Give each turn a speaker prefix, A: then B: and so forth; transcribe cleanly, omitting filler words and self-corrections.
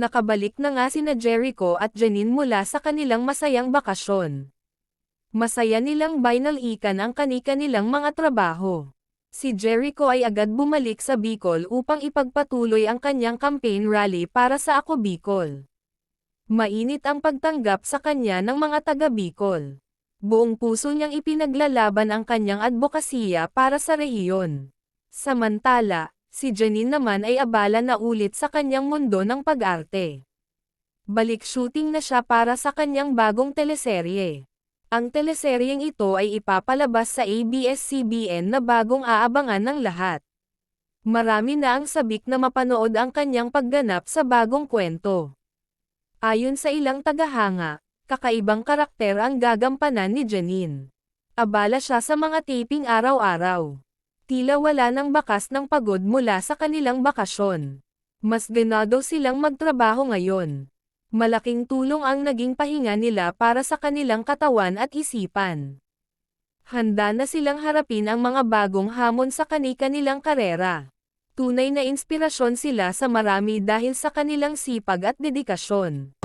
A: Nakabalik na nga sina Jericho at Janine mula sa kanilang masayang bakasyon. Masaya nilang binalikan ang kani-kanilang mga trabaho. Si Jericho ay agad bumalik sa Bicol upang ipagpatuloy ang kanyang campaign rally para sa Ako Bicol. Mainit ang pagtanggap sa kanya ng mga taga Bicol. Buong puso niyang ipinaglalaban ang kanyang advokasya para sa rehiyon. Samantala, si Janine naman ay abala na ulit sa kanyang mundo ng pag-arte. Balik shooting na siya para sa kanyang bagong teleserye. Ang teleseryeng ito ay ipapalabas sa ABS-CBN na bagong aabangan ng lahat. Marami na ang sabik na mapanood ang kanyang pagganap sa bagong kwento. Ayon sa ilang tagahanga, kakaibang karakter ang gagampanan ni Janine. Abala siya sa mga taping araw-araw. Tila wala ng bakas ng pagod mula sa kanilang bakasyon. Mas ganado silang magtrabaho ngayon. Malaking tulong ang naging pahinga nila para sa kanilang katawan at isipan. Handa na silang harapin ang mga bagong hamon sa kani-kanilang karera. Tunay na inspirasyon sila sa marami dahil sa kanilang sipag at dedikasyon.